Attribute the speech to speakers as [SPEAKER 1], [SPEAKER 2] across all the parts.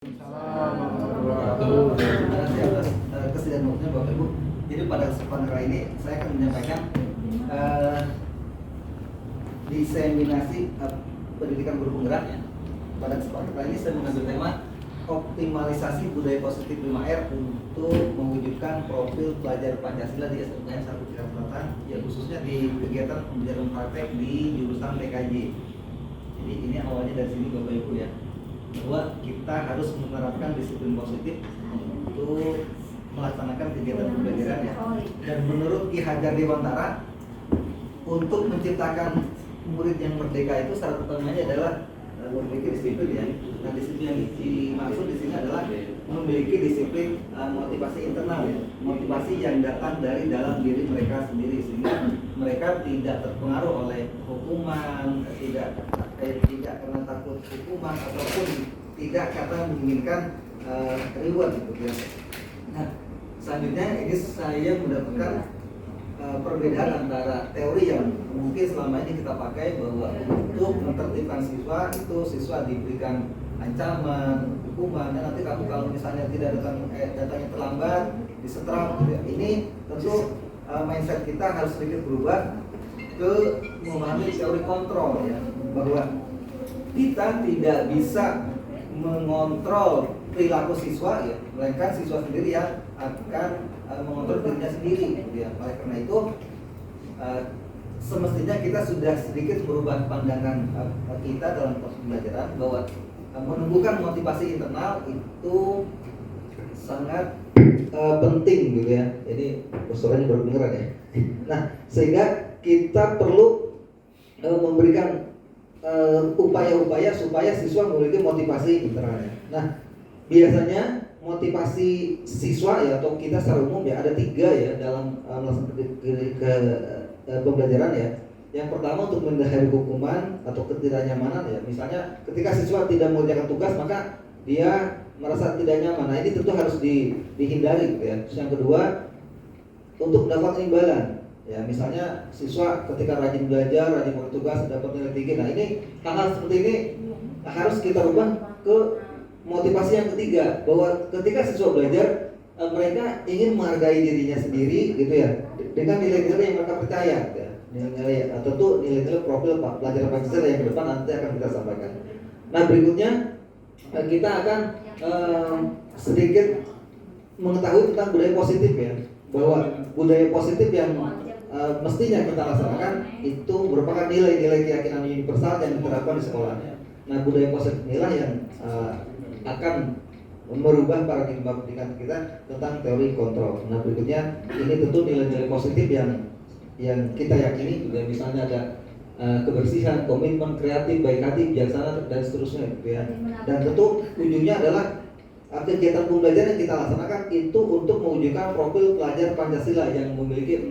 [SPEAKER 1] Terima kasih atas kesediaan waktunya Bapak Ibu. Jadi pada kesempatan kali ini saya akan menyampaikan diseminasi pendidikan guru penggerak ya. Pada kesempatan kali ini saya mengambil tema optimalisasi budaya positif 5R untuk mewujudkan profil pelajar Pancasila di SMKN 1 Jakarta Selatan, ya khususnya di kegiatan pembelajaran praktek di jurusan PKJ. Jadi ini awalnya dari sini Bapak Ibu ya, bahwa kita harus menerapkan disiplin positif untuk melaksanakan kegiatan pembelajaran ya. Dan menurut Ki Hajar Dewantara, untuk menciptakan murid yang merdeka itu syarat utamanya adalah memiliki disiplin ya. Nah, disiplin yang dimaksud di sini adalah memiliki disiplin motivasi internal ya, motivasi yang datang dari dalam diri mereka sendiri sehingga mereka tidak terpengaruh oleh hukuman, tidak karena takut hukuman ataupun tidak karena menginginkan reward gitu ya. Nah, selanjutnya ini saya mendapatkan perbedaan antara teori yang mungkin selama ini kita pakai bahwa untuk menertibkan siswa itu siswa diberikan ancaman, hukuman, dan nanti kamu kalau misalnya tidak datangnya terlambat disetrap gitu ya. Ini tentu mindset kita harus sedikit berubah ke memahami teori kontrol ya, bahwa kita tidak bisa mengontrol perilaku siswa ya, melainkan siswa sendiri yang akan mengontrol dirinya sendiri gitu ya. Oleh karena itu semestinya kita sudah sedikit berubah pandangan kita dalam proses pembelajaran bahwa menumbuhkan motivasi internal itu sangat penting gitu ya. Jadi suaranya baru dengeran ya. Nah, sehingga kita perlu memberikan upaya-upaya supaya siswa memiliki motivasi internal ya. Nah, biasanya motivasi siswa ya atau kita secara umum ya ada 3 ya dalam melaksanakan pembelajaran ya. Yang pertama untuk menghindari hukuman atau ketidaknyamanan ya. Misalnya ketika siswa tidak mengerjakan tugas maka dia merasa tidak nyaman. Nah, ini tentu harus dihindari gitu ya. Terus yang kedua untuk mendapatkan imbalan. Ya, misalnya siswa ketika rajin belajar, rajin bertugas, dapat nilai tinggi. Nah, ini hal-hal seperti ini harus kita ubah ke motivasi yang ketiga, bahwa ketika siswa belajar mereka ingin menghargai dirinya sendiri gitu ya, dengan nilai-nilai yang mereka percaya gitu ya. Nilai-nilai tentu nilai-nilai profil pelajar Pancasila yang ke depan nanti akan kita sampaikan. Nah, berikutnya kita akan sedikit mengetahui tentang budaya positif ya, bahwa budaya positif yang mestinya kita laksanakan itu merupakan nilai-nilai keyakinan universal yang diterapkan di sekolah. Nah, budaya positif inilah yang akan merubah paradigma pendidikan kita tentang teori kontrol. Nah, berikutnya ini tentu nilai-nilai positif yang kita yakini juga, misalnya ada kebersihan, komitmen, kreatif, baik hati, bijaksana, dan seterusnya gitu ya. Dan tentu ujungnya adalah kegiatan pembelajaran yang kita laksanakan itu untuk mewujudkan profil pelajar Pancasila yang memiliki 6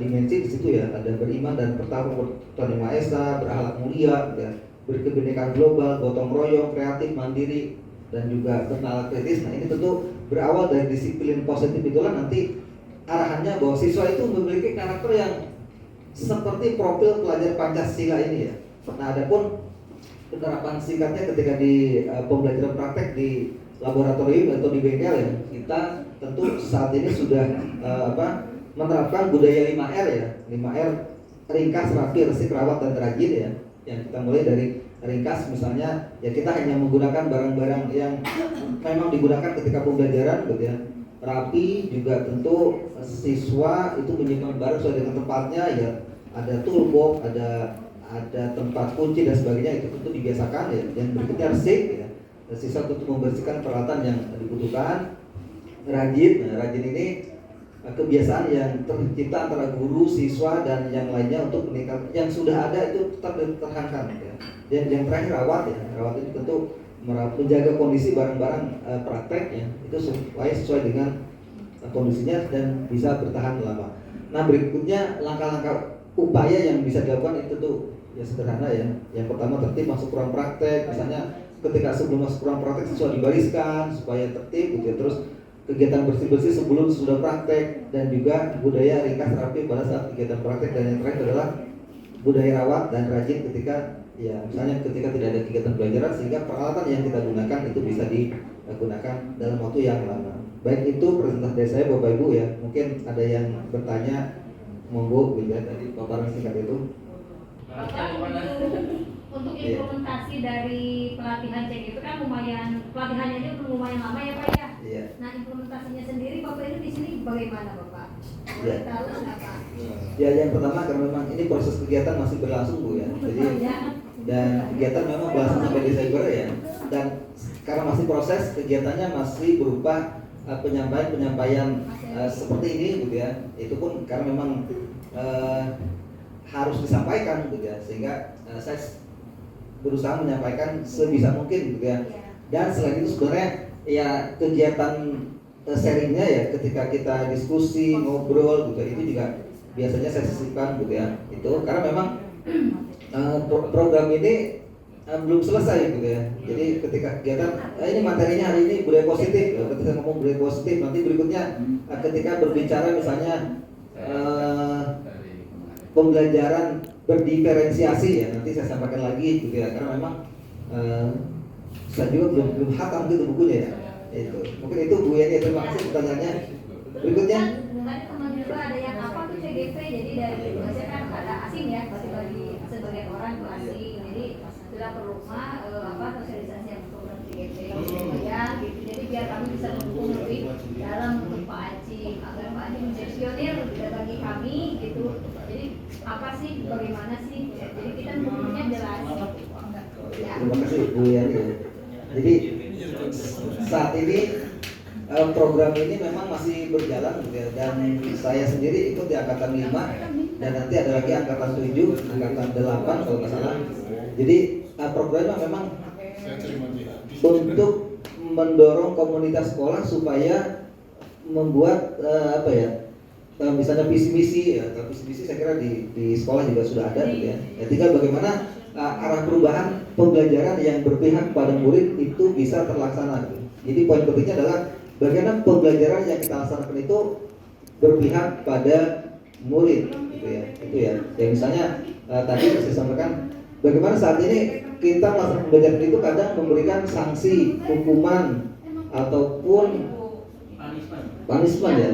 [SPEAKER 1] dimensi di situ ya. Ada beriman dan bertakwa kepada Yang Maha Esa, berakhlak mulia, ya, berkebinekaan global, gotong royong, kreatif, mandiri, dan juga kenal kritis. Nah, ini tentu berawal dari disiplin positif itulah nanti arahannya bahwa siswa itu memiliki karakter yang seperti profil pelajar Pancasila ini ya. Nah, adapun penerapan singkatnya ketika di pembelajaran praktek di laboratorium atau di bengkel ya, kita tentu saat ini sudah menerapkan budaya 5R ya. 5R ringkas, rapi, resik, rawat, dan rajin ya. Yang kita mulai dari ringkas, misalnya ya kita hanya menggunakan barang-barang yang memang digunakan ketika pembelajaran gitu ya. Rapi juga tentu siswa itu menyimpan barang sesuai dengan tempatnya ya. Ada toolbox, ada tempat kunci dan sebagainya, itu tentu dibiasakan ya. Yang berikutnya resik ya. Siswa tentu membersihkan peralatan yang dibutuhkan. Rajin, nah, rajin ini kebiasaan yang tercipta antara guru, siswa, dan yang lainnya untuk meningkatkan yang sudah ada itu tetap dipertahankan ya. Dan yang terakhir rawat ya. Rawat itu tentu menjaga kondisi barang-barang praktek ya, itu supaya sesuai dengan kondisinya dan bisa bertahan lama. Nah, berikutnya langkah-langkah upaya yang bisa dilakukan itu tuh ya sederhana ya. Yang pertama tertib masuk ruang praktek, misalnya ketika sebelum masuk ruang praktek siswa dibariskan supaya tertib gitu ya. Terus kegiatan bersih-bersih sebelum sudah praktek, dan juga budaya ringkas rapi pada saat kegiatan praktek. Dan yang terakhir adalah budaya rawat dan rajin ketika ya misalnya ketika tidak ada kegiatan pelajaran, sehingga peralatan yang kita gunakan itu bisa gunakan dalam waktu yang lama. Baik itu presentasi dari saya Bapak Ibu ya. Mungkin ada yang bertanya, monggo gitu ya, tadi paparan singkat itu.
[SPEAKER 2] Bapak, untuk implementasi dari pelatihan cek itu kan lumayan, pelatihannya itu lumayan lama ya Pak ya?
[SPEAKER 1] Iya.
[SPEAKER 2] Nah implementasinya sendiri Bapak itu di sini bagaimana Bapak? Boleh
[SPEAKER 1] Ya.
[SPEAKER 2] tahu nggak Pak?
[SPEAKER 1] Ya, yang pertama karena memang ini proses kegiatan masih berlangsung Bu ya. Jadi dan kegiatan memang berlangsung sampai Desember ya. Dan karena masih proses, kegiatannya masih berupa penyampaian seperti ini gitu ya. Itu pun karena memang harus disampaikan gitu ya, sehingga saya berusaha menyampaikan sebisa mungkin gitu ya. Dan selain itu sebenarnya ya kegiatan sharingnya ya, ketika kita diskusi ngobrol gitu itu juga biasanya saya sisipkan gitu ya. Itu karena memang program ini belum selesai gitu ya. Jadi ketika kegiatan ini materinya hari ini budaya positif, ketika ngomong budaya positif, nanti berikutnya ketika berbicara misalnya pembelajaran berdiferensiasi ya, nanti saya sampaikan lagi gitu ya, karena memang saya juga belum hatam gitu bukunya ya. Itu mungkin itu Bu Yani, terima kasih pertanyaannya. Berikutnya
[SPEAKER 2] Tadi teman juga ada yang apa tuh CGP, jadi dari biasanya kan ada asing ya, pasti bagi sebagian orang tuh asing, jadi sudah perlu sosialisasi yang program CGP ya gitu, jadi biar kami bisa mendukung lebih dalam untuk Pak Aci agar Pak Aci menjadi pionir bagi kami gitu. Jadi apa sih, bagaimana sih, jadi kita mendukungnya jelas ya.
[SPEAKER 1] Terima kasih Bu Yani. Jadi saat ini program ini memang masih berjalan gitu ya, dan saya sendiri ikut di angkatan 5 dan nanti ada lagi angkatan 7, angkatan 8 kalau nggak salah. Jadi programnya memang untuk mendorong komunitas sekolah supaya membuat misalnya visi-misi ya. Kalau visi-misi saya kira di sekolah juga sudah ada gitu ya. Tinggal bagaimana arah perubahan pembelajaran yang berpihak pada murid itu bisa terlaksana gitu. Jadi poin pentingnya adalah bagaimana pembelajaran yang kita laksanakan itu berpihak pada murid gitu ya. Itu ya. Ya misalnya tadi saya sampaikan bagaimana saat ini kita melaksanakan pembelajaran itu kadang memberikan sanksi, hukuman ataupun punishment ya,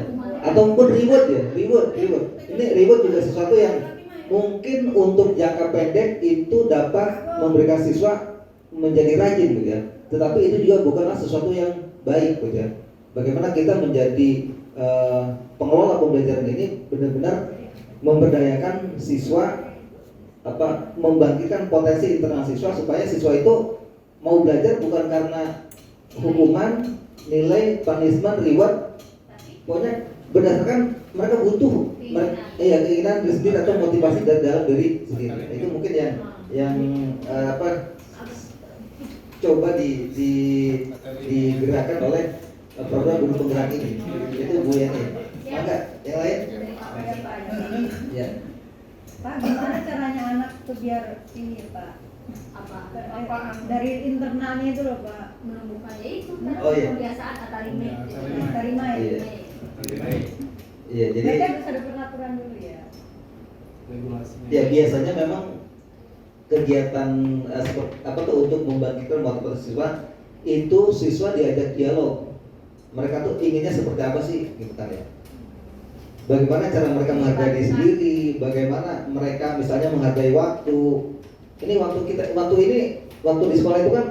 [SPEAKER 1] ataupun reward ya, reward. Ini reward juga sesuatu yang mungkin untuk jangka pendek itu dapat memberikan siswa menjadi rajin gitu ya. Tetapi itu juga bukanlah sesuatu yang baik gitu ya. Bagaimana kita menjadi pengelola pembelajaran ini benar-benar memberdayakan siswa, membangkitkan potensi internal siswa supaya siswa itu mau belajar bukan karena hukuman, nilai, punishment, reward, pokoknya berdasarkan mereka butuh keinginan diri sendiri atau motivasi dari dalam diri sendiri. Itu mungkin yang coba digerakkan oleh program guru penggerak ini. Itu Bu Yani. Maka yang lain? Ya.
[SPEAKER 3] Pak, gimana caranya anak tuh biar ini Pak?
[SPEAKER 2] Apa
[SPEAKER 3] Dari internalnya itu loh Pak,
[SPEAKER 2] menumbuhkannya itu kan kebiasaan atarime.
[SPEAKER 3] terima ya.
[SPEAKER 1] Iya. Iya, jadi
[SPEAKER 3] Mereka harus ada peraturan dulu ya.
[SPEAKER 1] ya biasanya memang kegiatan untuk membangkitkan motivasi siswa itu siswa diajak dialog. Mereka tuh inginnya seperti apa sih gitu kan ya. Bagaimana cara mereka menghargai diri sendiri, bagaimana mereka misalnya menghargai waktu. Ini waktu di sekolah itu kan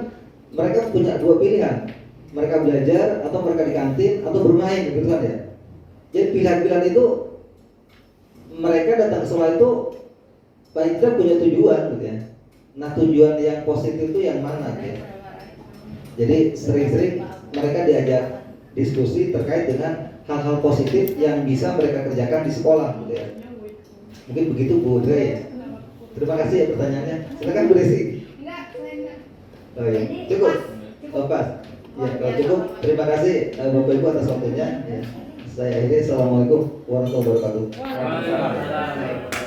[SPEAKER 1] mereka punya dua pilihan. Mereka belajar atau mereka di kantin atau bermain gitu kan ya. Jadi pilihan-pilihan itu mereka datang ke sekolah itu paling tidak punya tujuan gitu ya. Nah tujuan yang positif itu yang mana gitu ya. Jadi sering-sering mereka diajak diskusi terkait dengan hal-hal positif yang bisa mereka kerjakan di sekolah gitu ya. Mungkin begitu Bu Dre ya. Terima kasih ya pertanyaannya. Silakan Bu Desi. Oh iya, cukup. Oh, pas. Ya, kalau cukup, terima kasih Bapak Ibu atas waktunya. Ya. Saya akhiri. Assalamualaikum warahmatullahi wabarakatuh.
[SPEAKER 4] Waalaikumsalam.